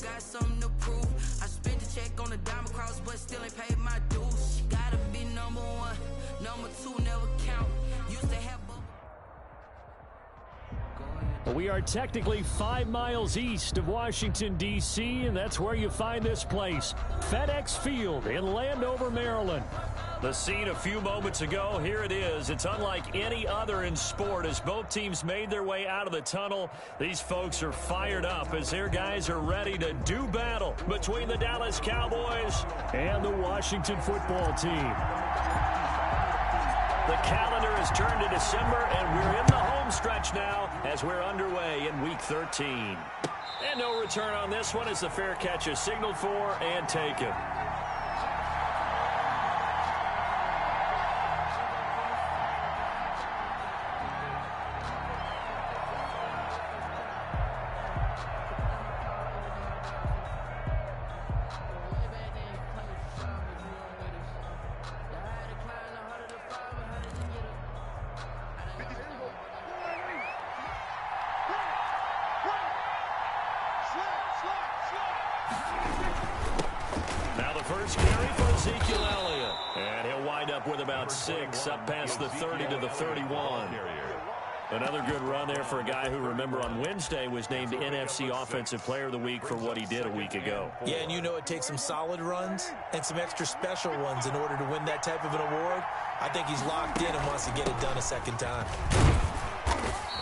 got something to prove. I spent the check on the diamond cross, but still ain't paid my dues. She gotta be number one, number two never count. Used to have We are technically 5 miles east of Washington, D.C., and that's where you find this place, FedEx Field in Landover, Maryland. The scene a few moments ago, here it is. It's unlike any other in sport as both teams made their way out of the tunnel. These folks are fired up as their guys are ready to do battle between the Dallas Cowboys and the Washington football team. The calendar has turned to December, and we're in the home stretch now as we're underway in Week 13. And no return on this one as the fair catch is signaled for and taken. Up past the 30 to the 31. Another good run there for a guy who, remember, on Wednesday was named NFC Offensive Player of the Week for what he did a week ago. Yeah, and you know it takes some solid runs and some extra special ones in order to win that type of an award. I think he's locked in and wants to get it done a second time.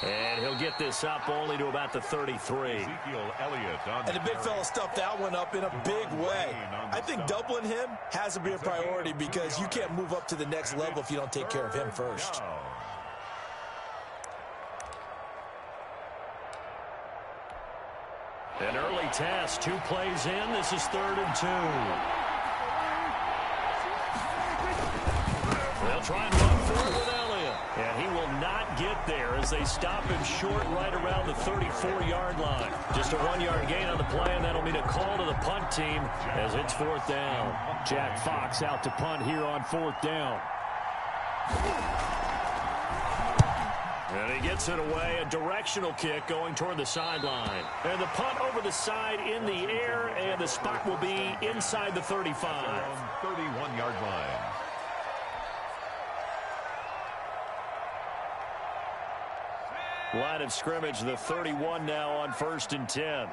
And he'll get this up only to about the 33. And the big fella stuffed that one up in a big way. I think doubling him has to be a priority because you can't move up to the next level if you don't take care of him first. An early test, 2 plays in. This is 3rd and 2. They'll try and run for it with Elliott. And he will not get there as they stop him short right around the 34-yard line. Just a 1-yard gain on the play, and that'll mean a call to the punt team as it's 4th down. Jack Fox out to punt here on 4th down. And he gets it away, a directional kick going toward the sideline. And the punt over the side in the air, and the spot will be inside the 35. 31-yard line. Line of scrimmage, the 31 now on 1st and 10.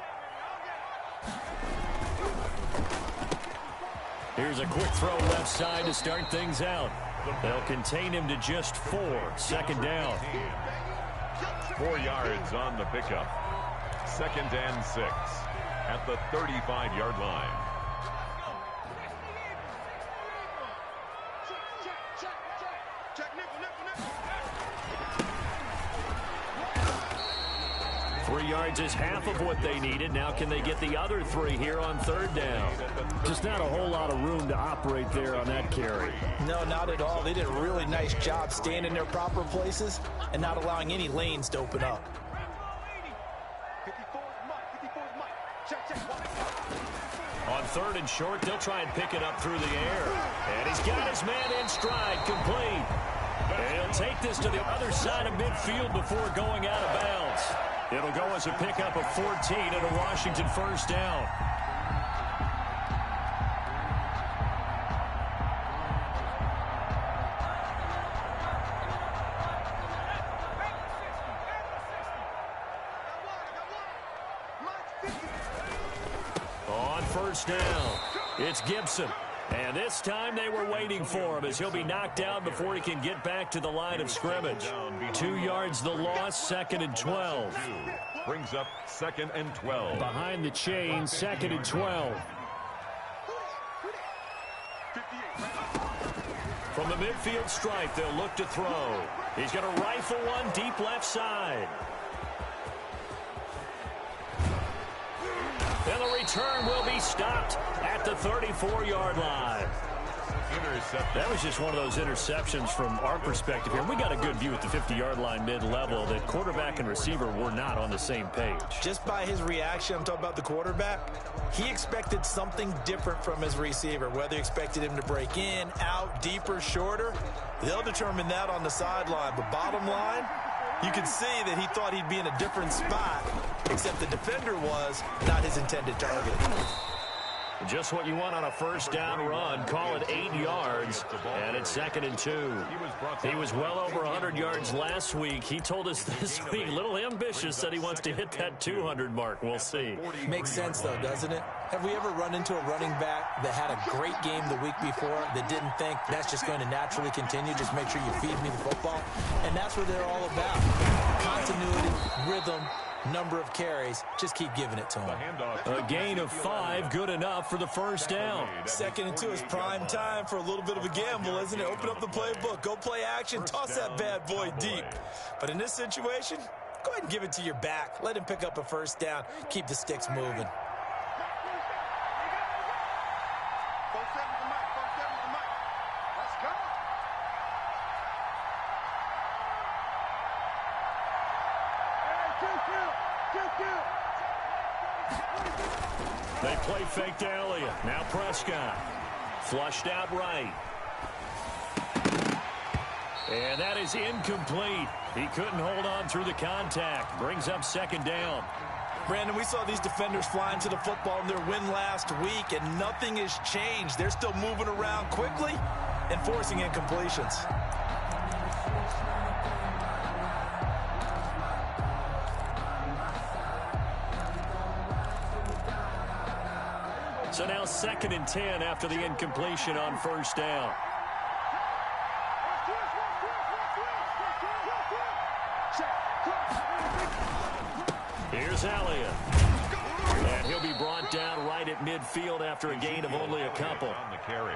Here's a quick throw left side to start things out. They'll contain him to just 4. 2nd down. 4 yards on the pickup. 2nd and 6 at the 35-yard line. Yards is half of what they needed. Now can they get the other 3 here on 3rd down? Just not a whole lot of room to operate there on that carry. No, not at all. They did a really nice job staying in their proper places and not allowing any lanes to open up. On 3rd and short, they'll try and pick it up through the air. And he's got his man in stride, complete. And he'll take this to the other side of midfield before going out of bounds. It'll go as a pickup of 14 and a Washington 1st down. On 1st down, it's Gibson. And this time they were waiting for him as he'll be knocked down before he can get back to the line of scrimmage. 2 yards the loss, 2nd and 12. Brings up 2nd and 12. Behind the chain, 2nd and 12. From the midfield stripe, they'll look to throw. He's going to rifle one deep left side. And the return will be stopped at the 34-yard line. That was just one of those interceptions from our perspective here. We got a good view at the 50-yard line mid-level that quarterback and receiver were not on the same page. Just by his reaction, I'm talking about the quarterback, he expected something different from his receiver, whether he expected him to break in, out, deeper, shorter. They'll determine that on the sideline. But bottom line, you can see that he thought he'd be in a different spot except the defender was not his intended target. Just what you want on a first down run. Call it 8 yards, and it's 2nd and 2. He was well over 100 yards last week. He told us this week, a little ambitious, said he wants to hit that 200 mark. We'll see. Makes sense, though, doesn't it? Have we ever run into a running back that had a great game the week before that didn't think that's just going to naturally continue? Just make sure you feed me the football. And that's what they're all about. Continuity, rhythm, number of carries. Just keep giving it to him. A gain of 5, good enough for the first down. 2nd and 2 is prime time for a little bit of a gamble, isn't it? Open up the playbook, go play action, toss that bad boy deep. But in this situation, go ahead and give it to your back. Let him pick up a first down. Keep the sticks moving. They play fake to Elliott. Now Prescott. Flushed out right. And that is incomplete. He couldn't hold on through the contact. Brings up 2nd down. Brandon, we saw these defenders flying to the football in their win last week, and nothing has changed. They're still moving around quickly and forcing incompletions. So now 2nd and 10 after the incompletion on first down. Here's Elliott. And he'll be brought down right at midfield after a gain of only a couple. On the carry.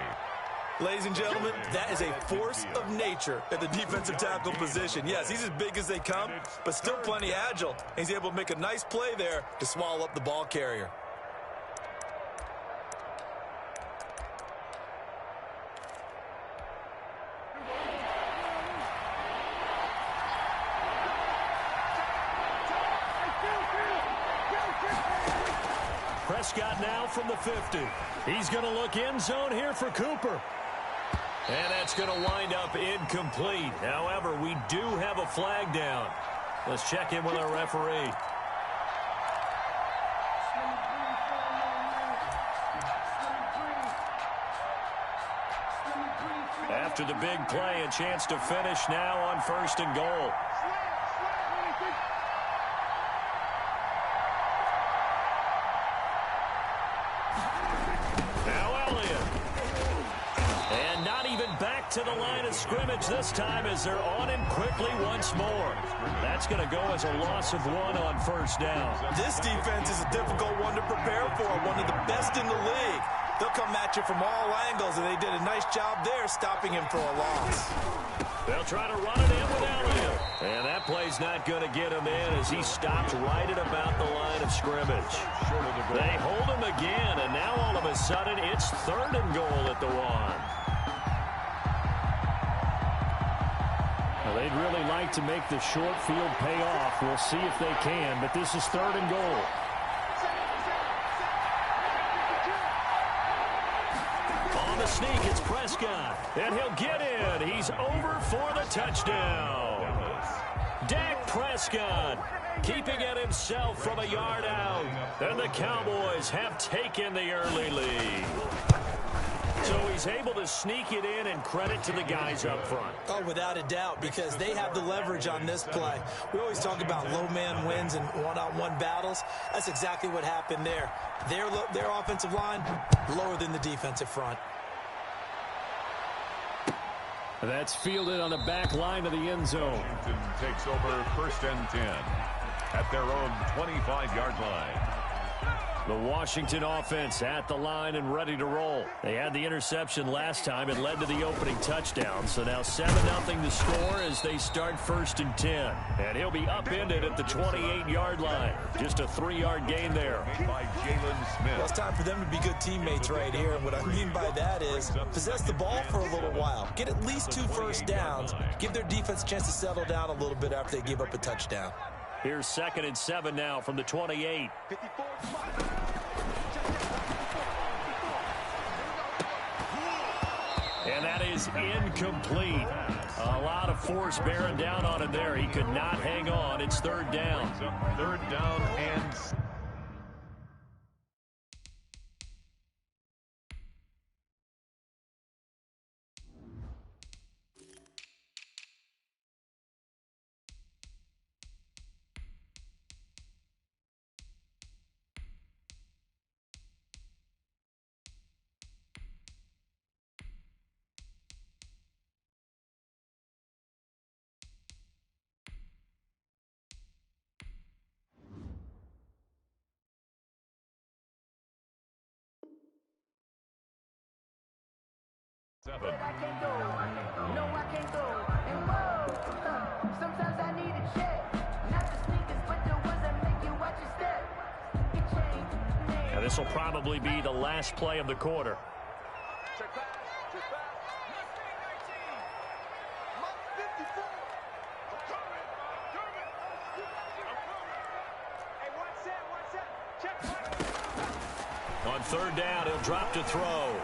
Ladies and gentlemen, that is a force of nature at the defensive tackle position. Yes, he's as big as they come, but still plenty agile. He's able to make a nice play there to swallow up the ball carrier. Prescott now from the 50. He's going to look end zone here for Cooper. And that's going to wind up incomplete. However, we do have a flag down. Let's check in with our referee. After the big play, a chance to finish now on 1st and goal. To the line of scrimmage this time as they're on him quickly once more. That's going to go as a loss of 1 on first down. This defense is a difficult one to prepare for, one of the best in the league. They'll come at you from all angles, and they did a nice job there stopping him for a loss. They'll try to run it in with Elliott. And that play's not going to get him in as he stopped right at about the line of scrimmage. They hold him again, and now all of a sudden it's 3rd and goal at the 1. They'd really like to make the short field pay off. We'll see if they can, but this is 3rd and goal. On the sneak, it's Prescott, and he'll get in. He's over for the touchdown. Dak Prescott keeping it himself from a yard out, and the Cowboys have taken the early lead. So he's able to sneak it in, and credit to the guys up front. Oh, without a doubt, because they have the leverage on this play. We always talk about low man wins and one-on-one battles. That's exactly what happened there. Their offensive line, lower than the defensive front. That's fielded on the back line of the end zone. Washington takes over 1st and 10 at their own 25-yard line. The Washington offense at the line and ready to roll. They had the interception last time. It led to the opening touchdown. So now 7-0 to score as they start 1st and 10. And he'll be upended at the 28-yard line. Just a 3-yard gain there. By Jalen Smith. Well, it's time for them to be good teammates right here. And what I mean by that is possess the ball for a little while. Get at least 2 first downs. Give their defense a chance to settle down a little bit after they give up a touchdown. Here's 2nd and 7 now from the 28. And that is incomplete. A lot of force bearing down on him there. He could not hang on. It's third down. Third down and... Seven. I can't go. No, I can't go. And whoa, sometimes I need a check. Not the sneakers, but the ones that make you watch your step. It changed. And this will probably be the last play of the quarter. Check back. Check back. Mike 54. I'm coming. Hey, one set. Check. On third down, he'll drop to throw.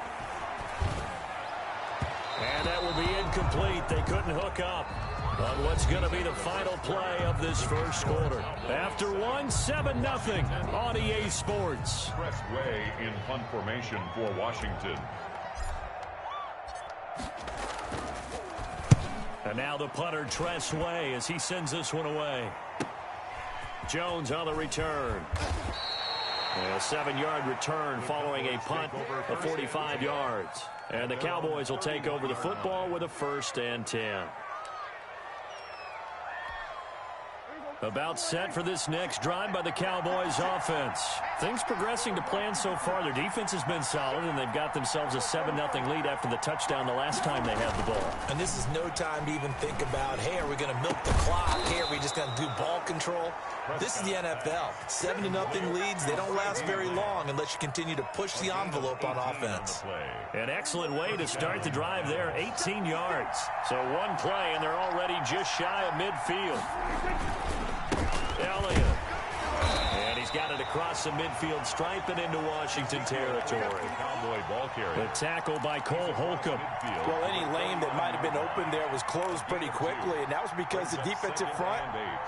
And that will be incomplete. They couldn't hook up on what's going to be the final play of this first quarter. After one, 7-0 on EA Sports. Expressway in punt formation for Washington. And now the punter, Tress Way, as he sends this one away. Jones on the return. A 7-yard return following a punt of 45 yards. And the Cowboys will take over the football with a 1st and 10. About set for this next drive by the Cowboys offense. Things progressing to plan so far. Their defense has been solid, and they've got themselves a 7-0 lead after the touchdown the last time they had the ball. And this is no time to even think about, hey, are we going to milk the clock? Hey, are we just going to do ball control? This is the NFL. 7-0 leads, they don't last very long unless you continue to push the envelope on offense. An excellent way to start the drive there, 18 yards. So one play, and they're already just shy of midfield. Elliott. And he's got it across the midfield stripe and into Washington territory. Cowboy ball carrier. The tackle by Cole Holcomb. Well, any lane that might have been open there was closed pretty quickly, and that was because the defensive front,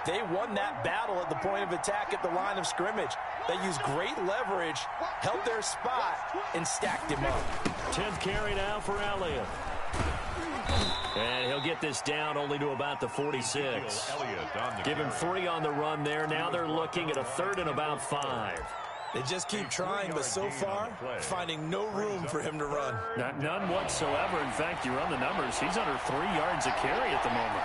they won that battle at the point of attack at the line of scrimmage. They used great leverage, held their spot, and stacked him up. 10th carry now for Elliott. And he'll get this down only to about the 46. Give him 3 on the run there. Now they're looking at a 3rd and about 5. They just keep trying, but so far, finding no room for him to run. None whatsoever. In fact, you run the numbers. He's under 3 yards a carry at the moment.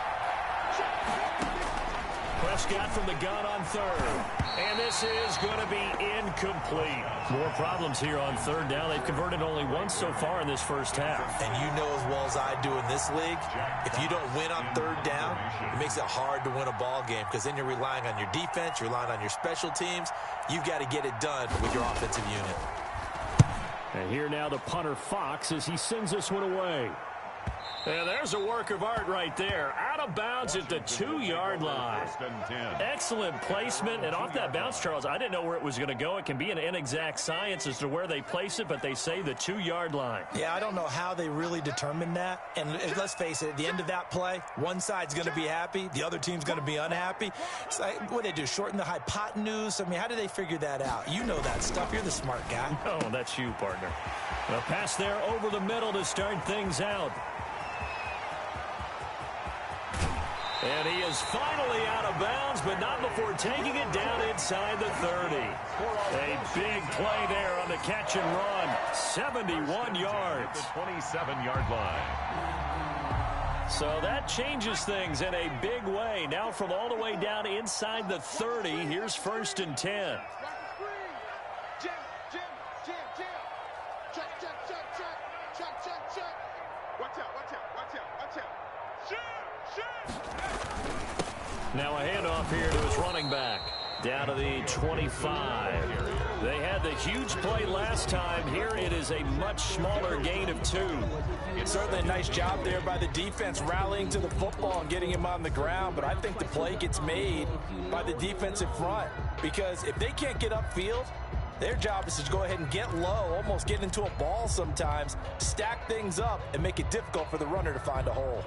Prescott from the gun on 3rd. And this is going to be incomplete. More problems here on 3rd down. They've converted only once so far in this first half. And you know as well as I do in this league, if you don't win on 3rd down, it makes it hard to win a ball game because then you're relying on your defense, you're relying on your special teams. You've got to get it done with your offensive unit. And here now the punter Fox as he sends this one away. And there's a work of art right there. Out of bounds at the 2-yard line. Excellent placement. And off that bounce, Charles, I didn't know where it was going to go. It can be an inexact science as to where they place it, but they say the 2-yard line. Yeah, I don't know how they really determined that. And let's face it, at the end of that play, one side's going to be happy, the other team's going to be unhappy. It's like, what do they do, shorten the hypotenuse? I mean, how do they figure that out? You know that stuff. You're the smart guy. Oh, that's you, partner. A pass there over the middle to start things out. And he is finally out of bounds, but not before taking it down inside the 30. A big play there on the catch and run. 71 yards. The 27-yard line. So that changes things in a big way. Now from all the way down inside the 30, here's 1st and 10. Now a handoff here to his running back. Down to the 25. They had the huge play last time. Here it is a much smaller gain of 2. Certainly a nice job there by the defense rallying to the football and getting him on the ground, but I think the play gets made by the defensive front because if they can't get upfield, Their job is to go ahead and get low, almost get into a ball sometimes, stack things up, and make it difficult for the runner to find a hole.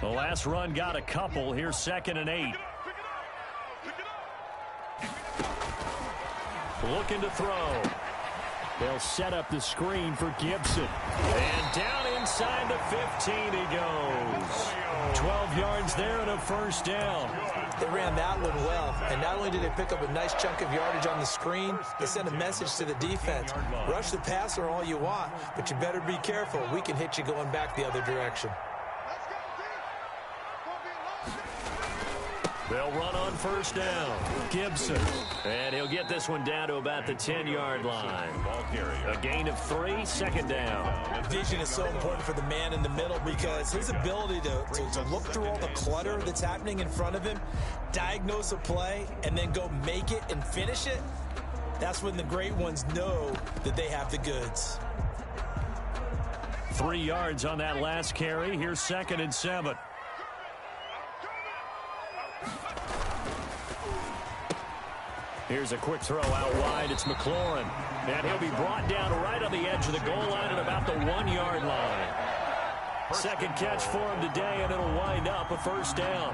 The last run got a couple. Here's 2nd and 8. Looking to throw. They'll set up the screen for Gibson. And down inside the 15 he goes. 12 yards there and a first down. They ran that one well, and not only did they pick up a nice chunk of yardage on the screen, they sent a message to the defense. Rush the passer all you want, but you better be careful. We can hit you going back the other direction. They'll run on first down. Gibson. And he'll get this one down to about the 10-yard line. A gain of 3, 2nd down. Vision is so important for the man in the middle because his ability to look through all the clutter that's happening in front of him, diagnose a play, and then go make it and finish it, that's when the great ones know that they have the goods. 3 yards on that last carry. Here's 2nd and 7. Here's a quick throw out wide. It's McLaurin. And he'll be brought down right on the edge of the goal line at about the 1-yard line. Second catch for him today, and it'll wind up a first down.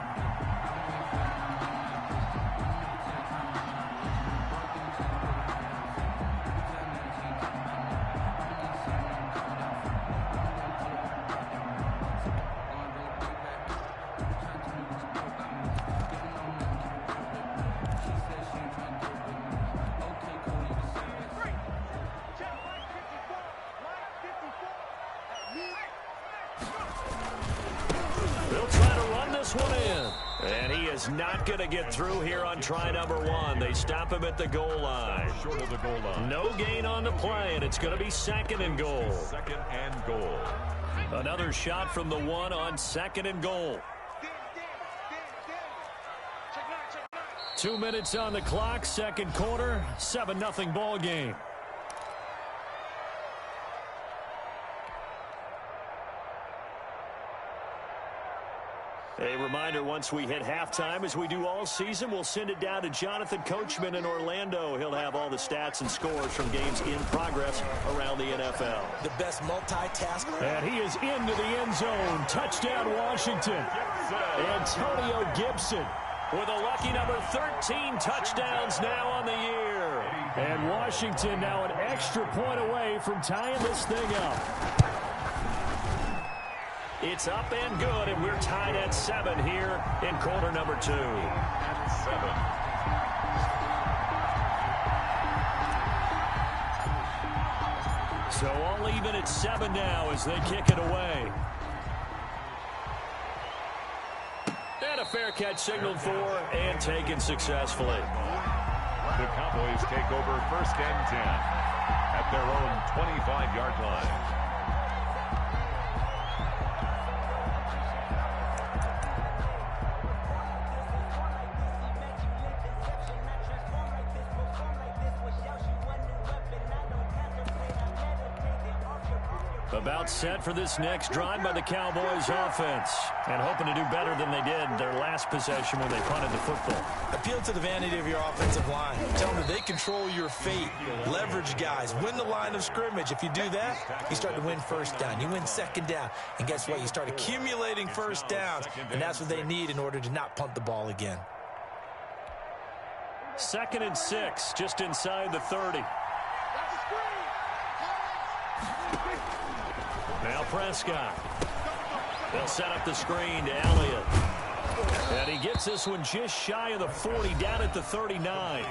Not going to get through here on try number 1. They stop him at the goal line. Short of the goal line. No gain on the play, and it's going to be 2nd and goal. 2nd and goal. Another shot from the 1 on 2nd and goal. 2 minutes on the clock, 2nd quarter, 7-0 ball game. A reminder, once we hit halftime, as we do all season, we'll send it down to Jonathan Coachman in Orlando. He'll have all the stats and scores from games in progress around the NFL. The best multitasker. And he is into the end zone. Touchdown, Washington. Antonio Gibson with a lucky number 13 touchdowns now on the year. And Washington now an extra point away from tying this thing up. It's up and good, and we're tied at 7 here in quarter number 2. 7. So all even at 7 now as they kick it away. And a fair catch signaled for and taken successfully. The Cowboys take over 1st and 10 at their own 25-yard line. About set for this next drive by the Cowboys offense. And hoping to do better than they did their last possession when they punted the football. Appeal to the vanity of your offensive line. Tell them that they control your fate. Leverage guys. Win the line of scrimmage. If you do that, you start to win first down. You win 2nd down. And guess what? You start accumulating first downs. And that's what they need in order to not punt the ball again. 2nd and 6, just inside the 30. Now Prescott. They'll set up the screen to Elliott. And he gets this one just shy of the 40, down at the 39.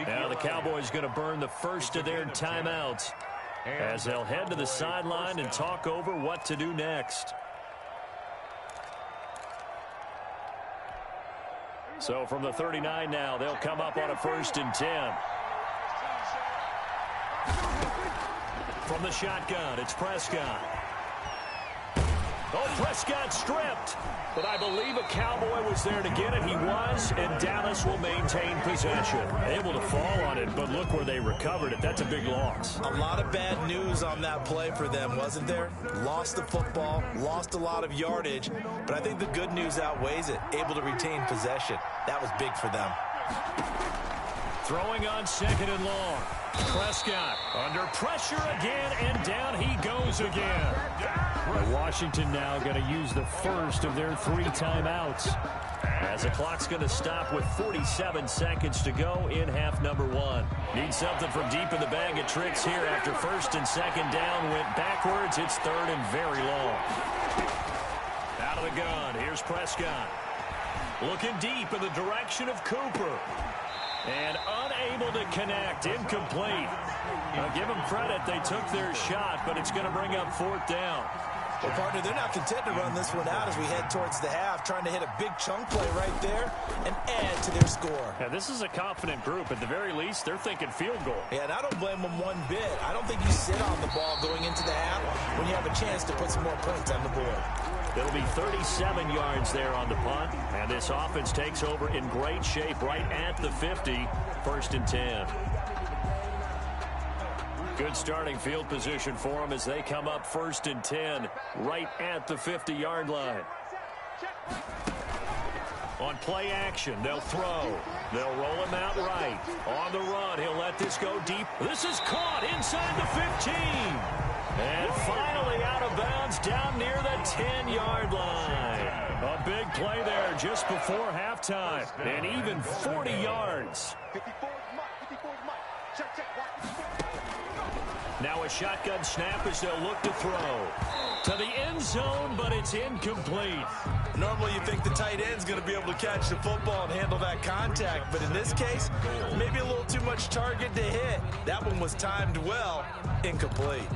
Now the Cowboys going to burn the first of their timeouts as they'll head to the sideline and talk over what to do next. So from the 39 now, they'll come up on a 1st and 10. From the shotgun, it's Prescott. Oh, Prescott stripped. But I believe a Cowboy was there to get it. He was, and Dallas will maintain possession. Able to fall on it, but look where they recovered it. That's a big loss. A lot of bad news on that play for them, wasn't there? Lost the football, lost a lot of yardage, but I think the good news outweighs it. Able to retain possession. That was big for them. Throwing on 2nd and long. Prescott under pressure again, and down he goes again. Washington now going to use the first of their 3 timeouts, as the clock's going to stop with 47 seconds to go in half number 1. Need something from deep in the bag of tricks here after 1st and 2nd down went backwards. It's 3rd and very long. Out of the gun, here's Prescott. Looking deep in the direction of Cooper. And unable to connect, incomplete. Now give them credit, they took their shot, but it's going to bring up 4th down. Well, partner, they're not content to run this one out as we head towards the half, trying to hit a big chunk play right there and add to their score. Yeah, this is a confident group. At the very least, they're thinking field goal. Yeah, and I don't blame them one bit. I don't think you sit on the ball going into the half when you have a chance to put some more points on the board. It'll be 37 yards there on the punt, and this offense takes over in great shape right at the 50, 1st and 10. Good starting field position for them as they come up 1st and 10 right at the 50-yard line. On play action, they'll throw. They'll roll him out right. On the run, he'll let this go deep. This is caught inside the 15. And finally out of bounds down near the 10-yard line. A big play there just before halftime. And even 40 yards. Now a shotgun snap as they'll look to throw. To the end zone, but it's incomplete. Normally you think the tight end's going to be able to catch the football and handle that contact, but in this case, maybe a little too much target to hit. That one was timed well, incomplete.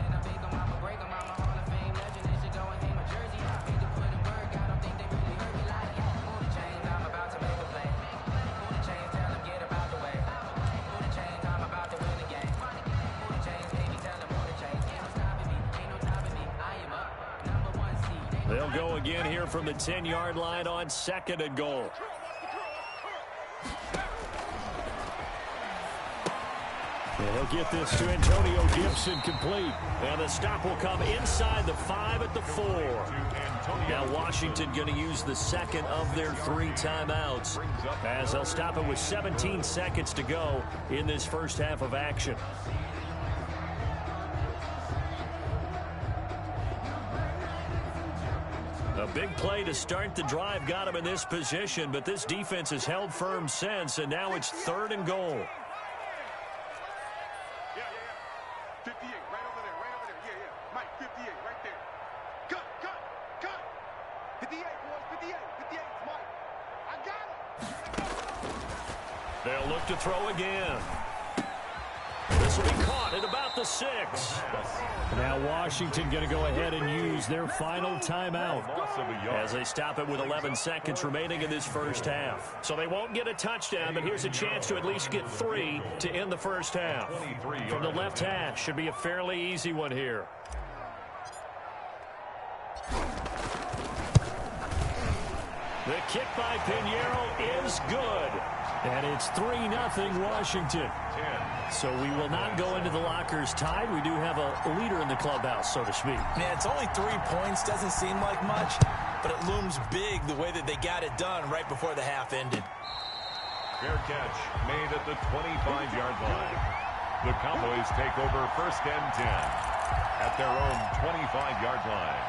They'll go again here from the 10-yard line on 2nd and goal. And he'll get this to Antonio Gibson complete. And the stop will come inside the 5 at the 4. Now Washington going to use the 2nd of their 3 timeouts, as they'll stop it with 17 seconds to go in this first half of action. A big play to start the drive got him in this position, but this defense has held firm since, and now it's 3rd and goal. 58, right over there. Yeah. Mike, 58, right there. Cut. 58, boys, 58, Mike. I got it. They'll look to throw again. This will be caught at about the 6. Now Washington going to go ahead and use their final timeout as they stop it with 11 seconds remaining in this first half. So they won't get a touchdown, but here's a chance to at least get 3 to end the first half. From the left hash, should be a fairly easy one here. The kick by Pinheiro is good. And it's 3-0 Washington. So we will not go into the lockers tied. We do have a leader in the clubhouse, so to speak. Yeah, it's only 3 points. Doesn't seem like much, but it looms big the way that they got it done right before the half ended. Fair catch made at the 25-yard line. The Cowboys take over 1st and 10 at their own 25-yard line.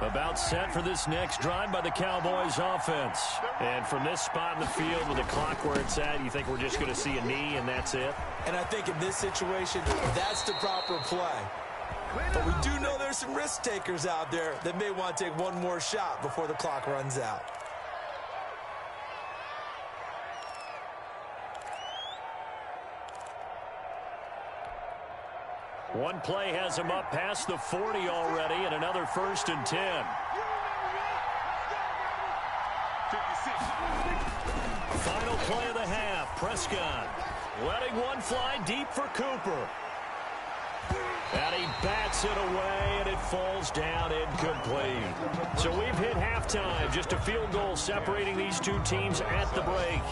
About set for this next drive by the Cowboys offense. And from this spot in the field with the clock where it's at, you think we're just going to see a knee and that's it? And I think in this situation, that's the proper play. But we do know there's some risk takers out there that may want to take one more shot before the clock runs out. One play has him up past the 40 already, and another 1st and 10. Final play of the half. Prescott letting one fly deep for Cooper. And he bats it away, and it falls down incomplete. So we've hit halftime. Just a field goal separating these two teams at the break.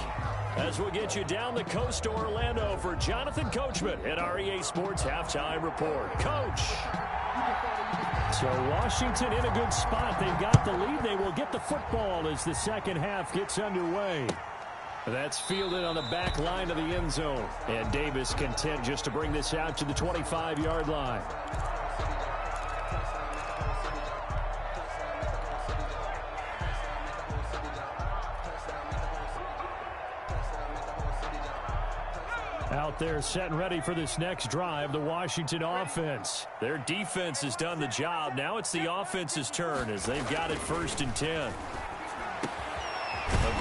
As we'll get you down the coast to Orlando for Jonathan Coachman at our EA Sports Halftime Report. Coach. So Washington in a good spot. They've got the lead. They will get the football as the second half gets underway. That's fielded on the back line of the end zone. And Davis content just to bring this out to the 25-yard line. Out there set and ready for this next drive, the Washington offense. Their defense has done the job. Now it's the offense's turn as they've got it 1st and 10. A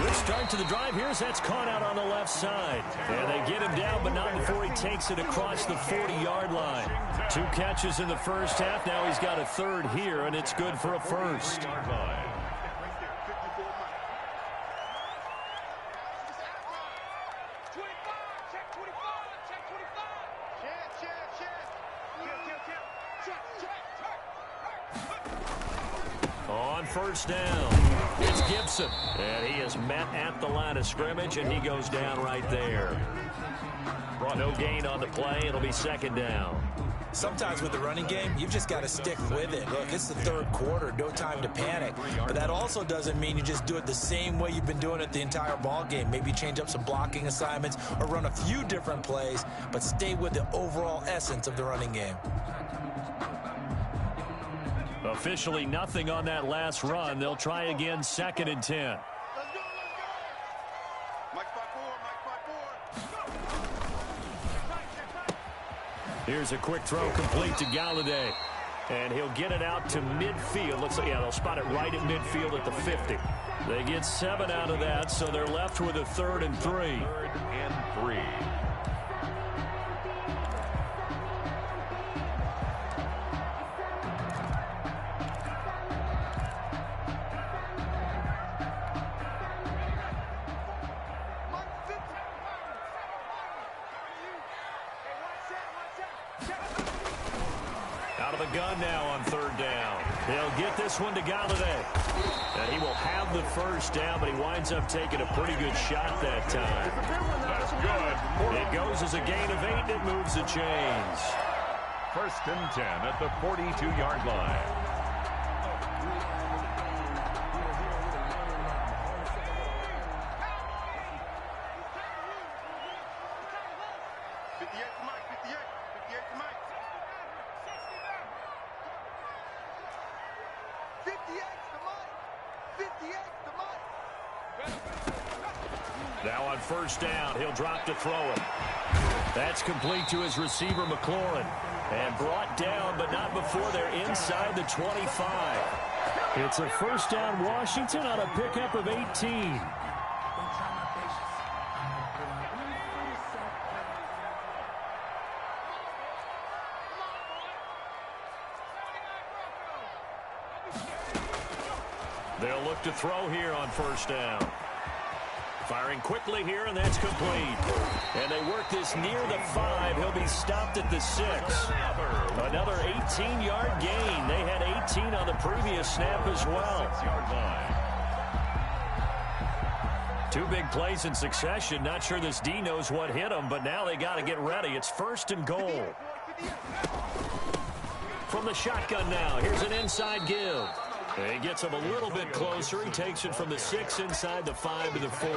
good start to the drive. Here's that's caught out on the left side. And they get him down, but not before he takes it across the 40-yard line. 2 catches in the first half. Now he's got a third here, and it's good for a first. On first down, it's Gibson. And he is met at the line of scrimmage, and he goes down right there. No gain on the play. It'll be 2nd down. Sometimes with the running game, you've just got to stick with it. Look, it's the 3rd quarter, no time to panic. But that also doesn't mean you just do it the same way you've been doing it the entire ball game. Maybe change up some blocking assignments or run a few different plays, but stay with the overall essence of the running game. Officially nothing on that last run. They'll try again 2nd and 10. Here's a quick throw complete to Galladay. And he'll get it out to midfield. Looks like, yeah, they'll spot it right at midfield at the 50. They get 7 out of that, so they're left with a 3rd and 3. 3rd and 3. Out of the gun now on 3rd down. He'll get this one to Galladay. And he will have the first down, but he winds up taking a pretty good shot that time. That's good. It goes as a gain of 8, and it moves the chains. 1st and 10 at the 42-yard line. Now on 1st down, he'll drop to throw it. That's complete to his receiver, McLaurin. And brought down, but not before they're inside the 25. It's a 1st down Washington on a pickup of 18. They'll look to throw here on 1st down. Firing quickly here, and that's complete. And they work this near the 5. He'll be stopped at the 6. Another 18-yard gain. They had 18 on the previous snap as well. 6-yard line. 2 big plays in succession. Not sure this D knows what hit him, but now they got to get ready. It's 1st and goal. From the shotgun now, here's an inside give. He gets him a little bit closer. He takes it from the 6 inside the 5 to the 4.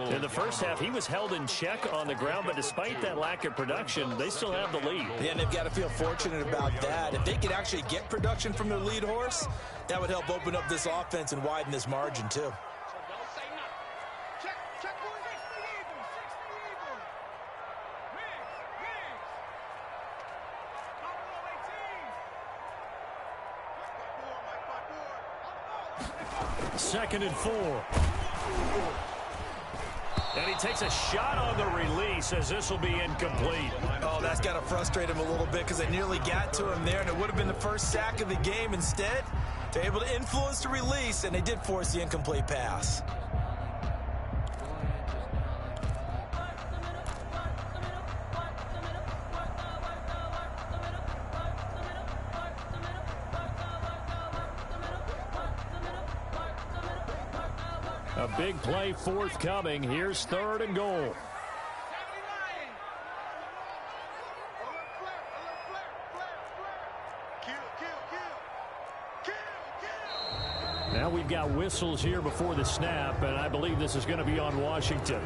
In the first half, he was held in check on the ground, but despite that lack of production, they still have the lead. Yeah, and they've got to feel fortunate about that. If they could actually get production from their lead horse, that would help open up this offense and widen this margin, too. Second and 4. And he takes a shot on the release as this will be incomplete. Oh, that's got to frustrate him a little bit because they nearly got to him there, and it would have been the first sack of the game. Instead, they're able to influence the release, and they did force the incomplete pass. A big play forthcoming. Here's 3rd and goal. Kill. Now we've got whistles here before the snap, and I believe this is going to be on Washington.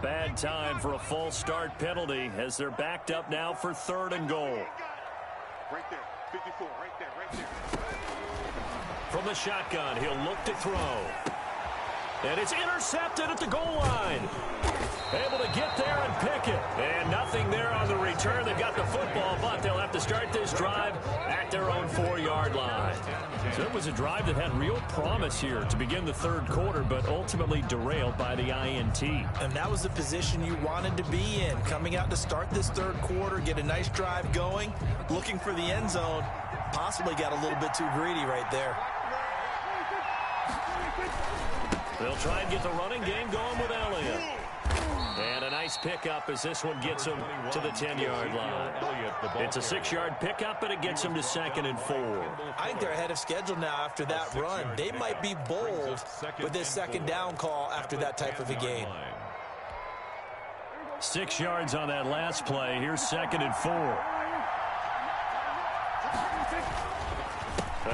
Bad time for a false start penalty as they're backed up now for 3rd and goal. Right there, 54, right there. From the shotgun, he'll look to throw. And it's intercepted at the goal line. Able to get there and pick it. And nothing there on the return. They've got the football, but they'll have to start this drive at their own 4-yard line. So it was a drive that had real promise here to begin the 3rd quarter, but ultimately derailed by the INT. And that was the position you wanted to be in. Coming out to start this 3rd quarter, get a nice drive going, looking for the end zone. Possibly got a little bit too greedy right there. They'll try and get the running game going with Elliott. And a nice pickup as this one gets him to the 10-yard line. It's a 6-yard pickup, but it gets him to 2nd and 4. I think they're ahead of schedule now after that run. They might be bold with this 2nd down call after that type of a game. 6 yards on that last play. Here's 2nd and 4.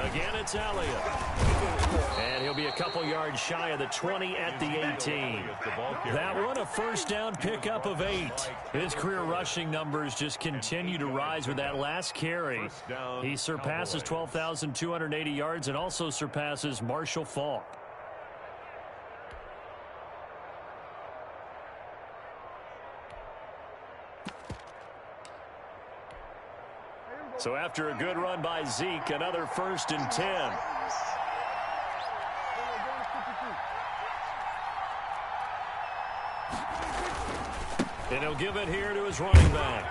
Again, it's Elliott. And he'll be a couple yards shy of the 20 at the 18. That one, a 1st down pickup of 8. His career rushing numbers just continue to rise with that last carry. He surpasses 12,280 yards and also surpasses Marshall Faulk. So after a good run by Zeke, another 1st and 10. And he'll give it here to his running back.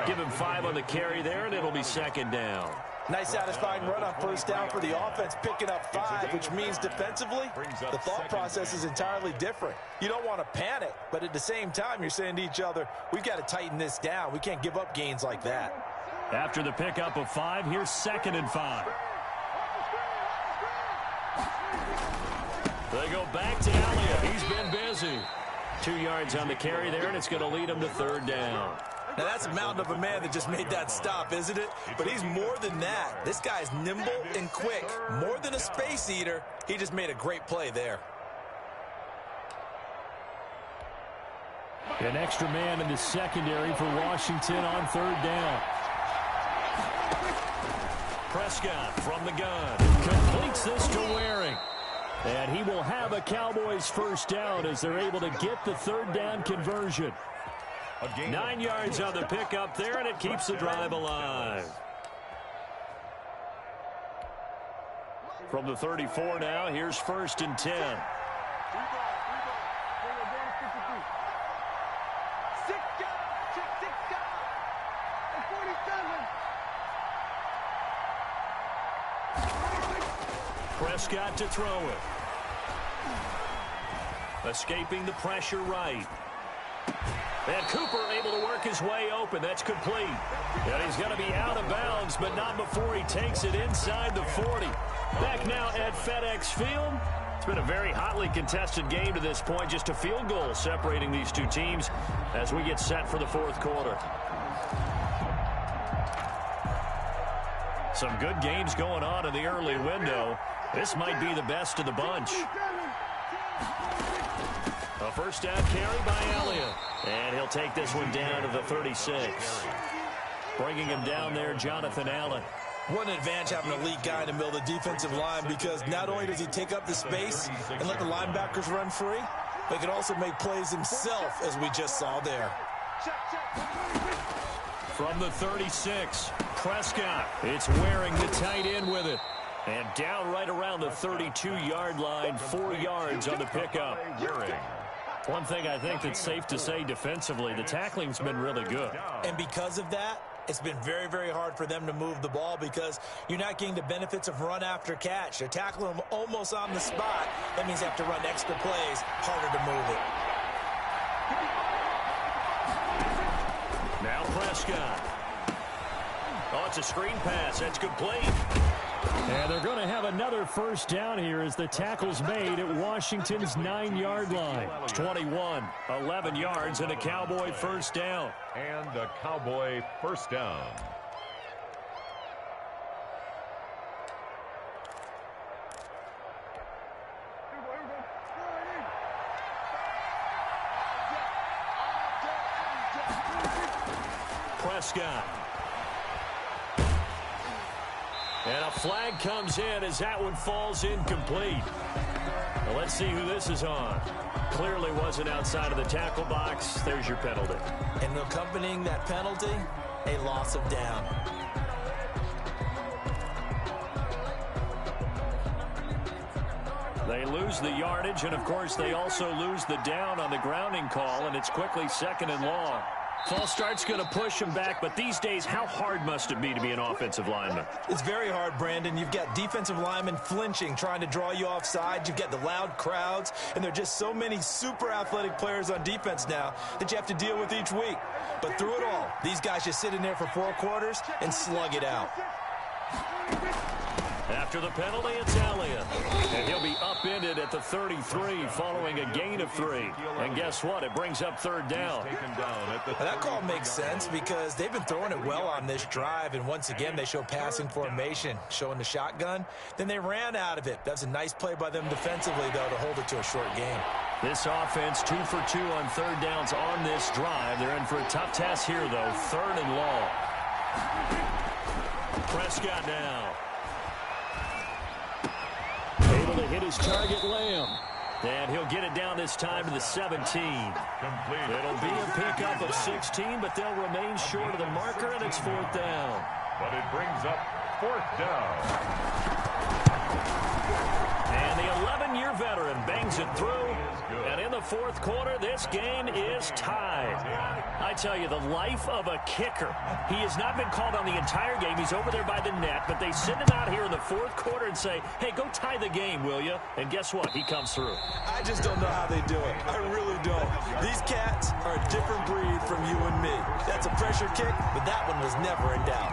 Give him 5 on the carry there, and it'll be 2nd down. Nice satisfying run on 1st down for the offense, picking up 5, which means defensively, the thought process is entirely different. You don't want to panic, but at the same time, you're saying to each other, we've got to tighten this down. We can't give up gains like that. After the pickup of 5, here's 2nd and 5. They go back to Elliott. He's been busy. 2 yards on the carry there, and it's going to lead him to 3rd down. Now, that's a mountain of a man that just made that stop, isn't it? But he's more than that. This guy's nimble and quick. More than a space eater, he just made a great play there. An extra man in the secondary for Washington on 3rd down. Prescott from the gun. Completes this to Waring. And he will have a Cowboys 1st down as they're able to get the 3rd down conversion. 9 yards on the pickup there, and it keeps the drive alive. From the 34 now, here's 1st and 10. 6 guys, 6 guys, and 47. Prescott to throw it. Escaping the pressure right. And Cooper able to work his way open. That's complete. And he's going to be out of bounds, but not before he takes it inside the 40. Back now at FedEx Field. It's been a very hotly contested game to this point. Just a field goal separating these two teams as we get set for the 4th quarter. Some good games going on in the early window. This might be the best of the bunch. A 1st down carry by Elliott. And he'll take this one down to the 36. Bringing him down there, Jonathan Allen. What an advantage having an elite guy in the middle of the defensive line, because not only does he take up the space and let the linebackers run free, but he can also make plays himself, as we just saw there. From the 36, Prescott. It's Waring the tight end with it. And down right around the 32-yard line, 4 yards on the pickup. One thing I think that's safe to say defensively, the tackling's been really good. And because of that, it's been very, very hard for them to move the ball because you're not getting the benefits of run after catch. They're tackling them almost on the spot. That means they have to run extra plays, harder to move it. Now Prescott. Oh, it's a screen pass. That's complete. And they're going to have another first down here as the tackle's made at Washington's 9-yard line. 21, 11 yards, and a Cowboy first down. And a Cowboy first down. Prescott. And a flag comes in as that one falls incomplete. Well, let's see who this is on. Clearly wasn't outside of the tackle box. There's your penalty. And accompanying that penalty, a loss of down. They lose the yardage, and of course they also lose the down on the grounding call, and it's quickly 2nd and long. False start's going to push him back, but these days, how hard must it be to be an offensive lineman? It's very hard, Brandon. You've got defensive linemen flinching, trying to draw you offside. You've got the loud crowds, and there are just so many super athletic players on defense now that you have to deal with each week. But through it all, these guys just sit in there for 4 quarters and slug it out. After the penalty, it's Elliott. And he'll be upended at the 33 following a gain of 3. And guess what? It brings up 3rd down. Well, that call makes sense because they've been throwing it well on this drive. And once again, they show passing formation, showing the shotgun. Then they ran out of it. That's a nice play by them defensively, though, to hold it to a short game. This offense 2 for 2 on 3rd downs on this drive. They're in for a tough task here, though. 3rd and long. Prescott now. Able to hit his target, Lamb. And he'll get it down this time to the 17. It'll be a pickup of 16, but they'll remain short of the marker, and it's 4th down. But it brings up 4th down. And the 11-year veteran bangs it through. And in the 4th quarter, this game is tied. I tell you, the life of a kicker. He has not been called on the entire game. He's over there by the net, but they send him out here in the 4th quarter and say, hey, go tie the game, will you? And guess what? He comes through. I just don't know how they do it. I really don't. These cats are a different breed from you and me. That's a pressure kick, but that one was never in doubt.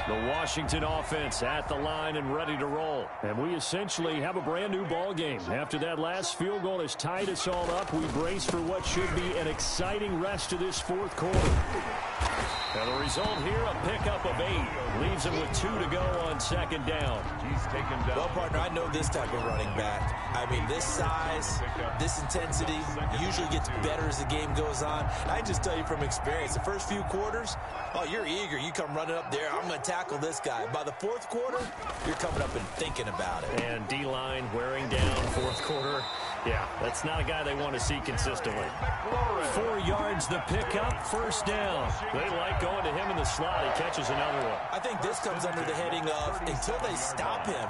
The Washington offense at the line and ready to roll. And we essentially have a brand new ball game. After that last field goal has tied us all up, we brace for what should be an exciting rest of this 4th quarter. Now the result here, a pickup of 8. Leaves him with 2 to go on 2nd down. He's taken down. Well, partner, I know this type of running back. I mean, this size, this intensity usually gets better as the game goes on. I just tell you from experience, the first few quarters, oh, you're eager. You come running up there. I'm going to tackle this guy. By the 4th quarter, you're coming up and thinking about it. And D-line wearing down 4th quarter. Yeah, that's not a guy they want to see consistently. 4 yards the pickup, 1st down. They like going to him in the slot. He catches another one. I think this comes under the heading of until they stop him,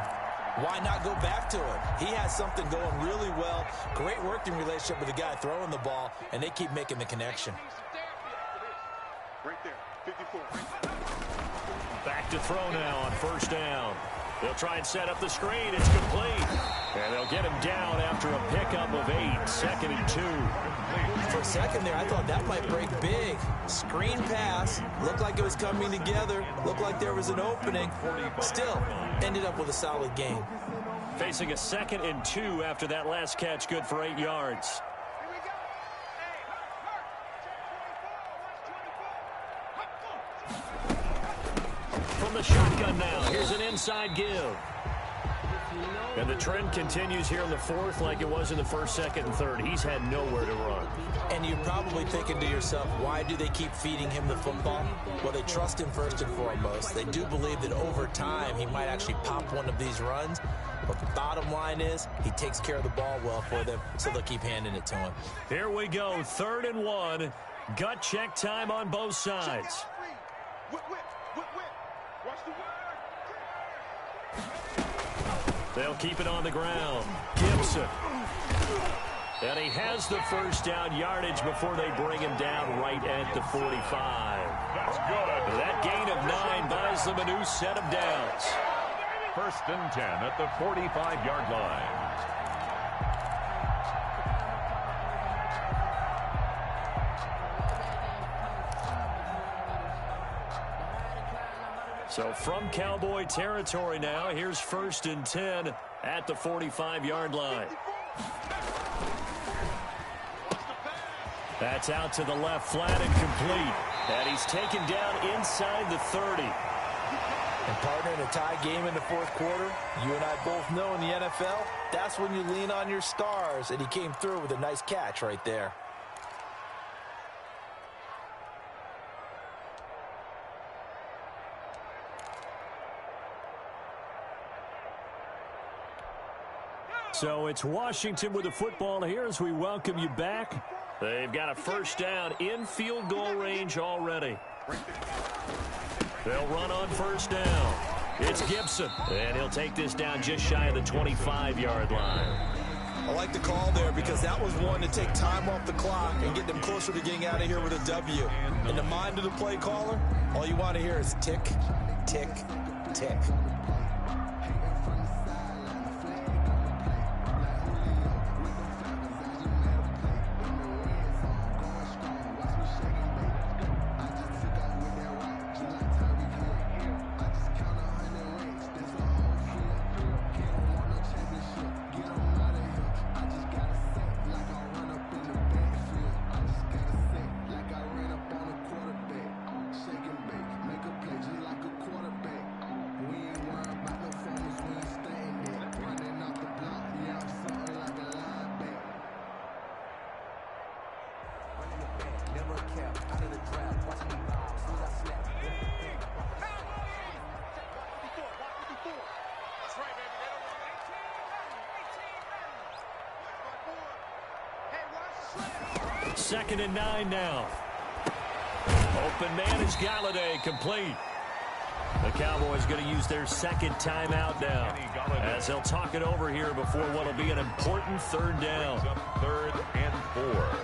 why not go back to him? He has something going really well. Great working relationship with the guy throwing the ball, and they keep making the connection. Right there, 54. Back to throw now on 1st down. They'll try and set up the screen. It's complete. And they'll get him down after a pickup of 8. 2nd and 2. For a second there, I thought that might break big. Screen pass. Looked like it was coming together. Looked like there was an opening. Still, ended up with a solid game. Facing a 2nd and 2 after that last catch, good for 8 yards. From the shotgun now, here's an inside give. And the trend continues here in the 4th like it was in the 1st, 2nd, and 3rd. He's had nowhere to run. And you're probably thinking to yourself, why do they keep feeding him the football? Well, they trust him first and foremost. They do believe that over time he might actually pop one of these runs. But the bottom line is he takes care of the ball well for them, so they'll keep handing it to him. Here we go, 3rd and 1. Gut check time on both sides. They'll keep it on the ground. Gibson. And he has the 1st down yardage before they bring him down right at the 45. That's good. That gain of 9 buys them a new set of downs. 1st and 10 at the 45-yard line. So from Cowboy territory now, here's 1st and 10 at the 45-yard line. That's out to the left, flat and complete. And he's taken down inside the 30. And partner, in a tie game in the fourth quarter, you and I both know in the NFL, that's when you lean on your stars, and he came through with a nice catch right there. So it's Washington with the football here as we welcome you back. They've got a first down in field goal range already. They'll run on first down. It's Gibson, and he'll take this down just shy of the 25-yard line. I like the call there because that was one to take time off the clock and get them closer to getting out of here with a W. In the mind of the play caller, all you want to hear is tick, tick, tick. Second and 9 now. Open man is Galladay, complete. The Cowboys going to use their second timeout now as they'll talk it over here before what will be an important third down. 3rd and 4.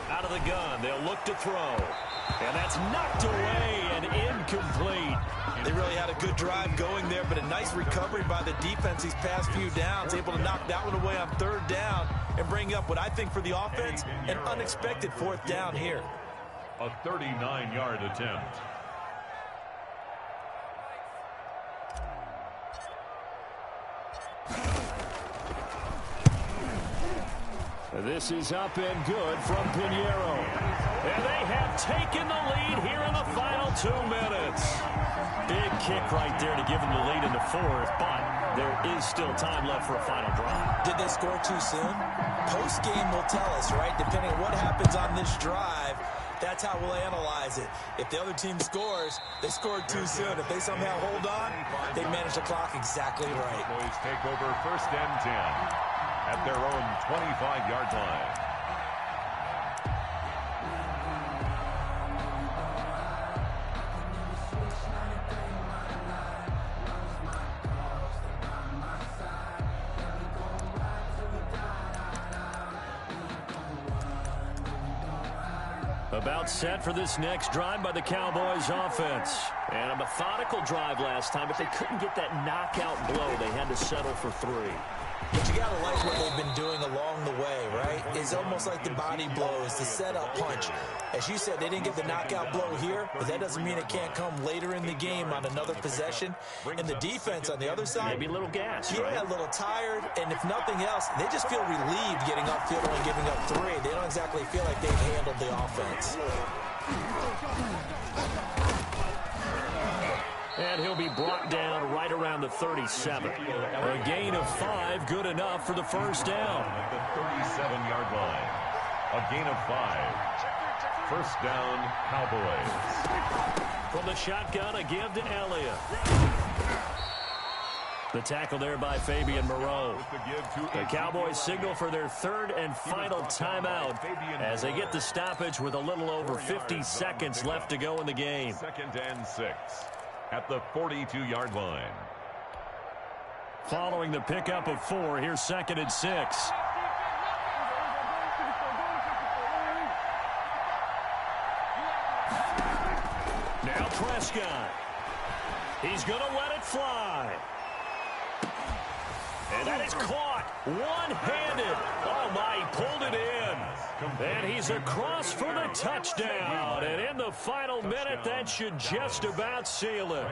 Out of the gun, they'll look to throw. And that's knocked away and incomplete. They really had a good drive going there, but a nice recovery by the defense these past few downs, able to knock that one away on third down and bring up what I think for the offense, an unexpected fourth down here. A 39-yard attempt. This is up and good from Pinheiro. And they have taken the lead here in the final 2 minutes. Big kick right there to give them the lead in the fourth, but there is still time left for a final drive. Did they score too soon? Post-game will tell us, right? Depending on what happens on this drive, that's how we'll analyze it. If the other team scores, they scored too soon. If they somehow hold on, they manage the clock exactly right. Boys take over 1st and 10 at their own 25-yard line. About set for this next drive by the Cowboys offense. And a methodical drive last time, but they couldn't get that knockout blow. They had to settle for 3. But you got to like what they've been doing along the way, right? It's almost like the body blows, the setup punch. As you said, they didn't get the knockout blow here, but that doesn't mean it can't come later in the game on another possession. And the defense on the other side, maybe a little gas, yeah, right? A little tired, and if nothing else, they just feel relieved getting upfield and giving up 3. They don't exactly feel like they've handled the offense. And he'll be brought down right around the 37. A gain of 5, good enough for the first down. At the 37-yard line. A gain of 5. First down, Cowboys. From the shotgun, a give to Elliott. The tackle there by Fabian Moreau. The Cowboys signal for their third and final timeout as they get the stoppage with a little over 50 seconds left to go in the game. 2nd and 6 at the 42-yard line. Following the pickup of 4, here's 2nd and 6. Now Prescott. He's going to let it fly. And that is caught one-handed. Oh, my, he pulled it in. And he's across for the touchdown. And in the final minute, that should just about seal it.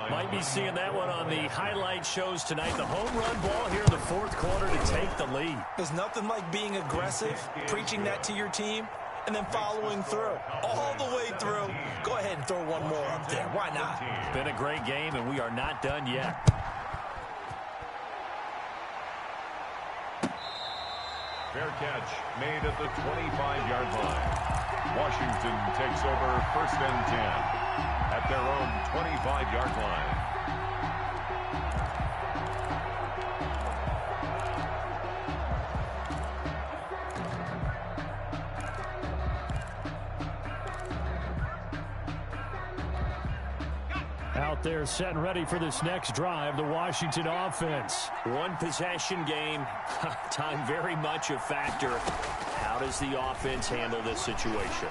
Might be seeing that one on the highlight shows tonight. The home run ball here in the 4th quarter to take the lead. There's nothing like being aggressive, preaching that to your team, and then following through. All the way through. Go ahead and throw one more up there. Why not? It's been a great game, and we are not done yet. Fair catch made at the 25-yard line. Washington takes over 1st and 10 at their own 25-yard line. Out there set and ready for this next drive, the Washington offense. One possession game, time very much a factor. How does the offense handle this situation?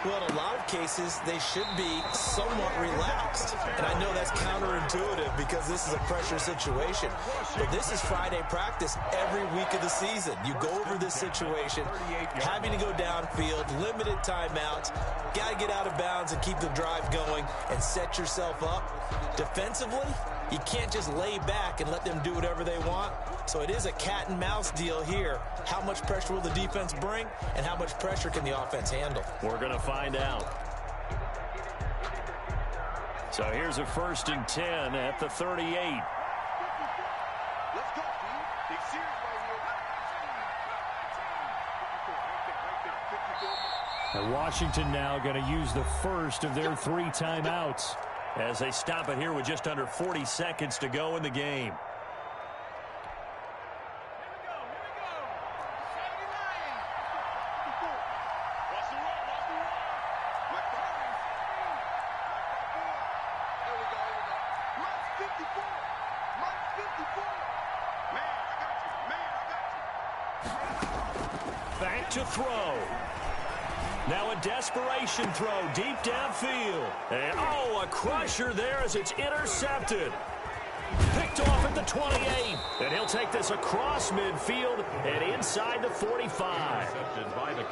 Well, in a lot of cases, they should be somewhat relaxed. And I know that's counterintuitive because this is a pressure situation. But this is Friday practice every week of the season. You go over this situation, having to go downfield, limited timeouts, got to get out of bounds and keep the drive going and set yourself up. Defensively, you can't just lay back and let them do whatever they want. So it is a cat and mouse deal here. How much pressure will the defense bring, and how much pressure can the offense handle? We're going to find out. So here's a 1st and 10 at the 38. Let's go, dude. Big series right here. And Washington now going to use the first of their 3 timeouts as they stop it here with just under 40 seconds to go in the game. Back to throw. Now a desperation throw deep downfield. And, oh, a crusher there as it's intercepted. Picked off at the 28. And he'll take this across midfield and inside the 45.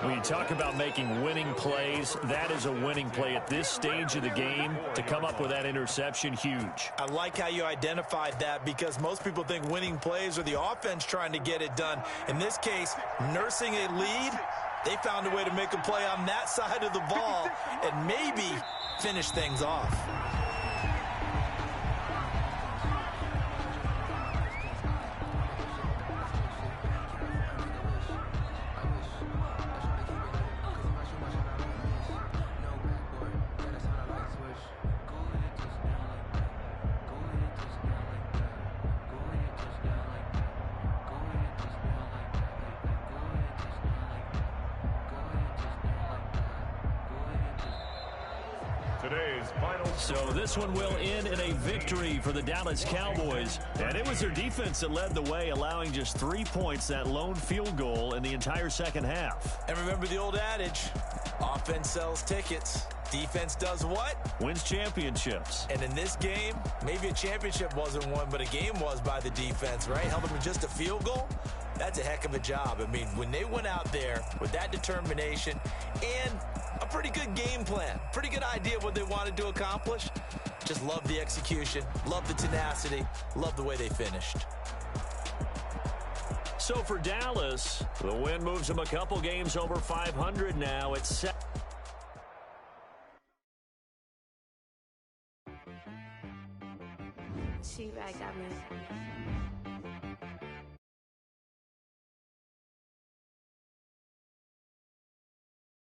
When you talk about making winning plays, that is a winning play at this stage of the game. To come up with that interception, huge. I like how you identified that because most people think winning plays are the offense trying to get it done. In this case, nursing a lead, they found a way to make a play on that side of the ball and maybe finish things off. So this one will end in a victory for the Dallas Cowboys. And it was their defense that led the way, allowing just 3 points, that lone field goal in the entire second half. And remember the old adage, offense sells tickets. Defense does what? Wins championships. And in this game, maybe a championship wasn't won, but a game was by the defense, right? Held them to just a field goal. That's a heck of a job. I mean, when they went out there with that determination and a pretty good game plan, pretty good idea of what they wanted to accomplish, just love the execution, love the tenacity, love the way they finished. So for Dallas, the win moves them a couple games over 500 now. It's set. She right got me.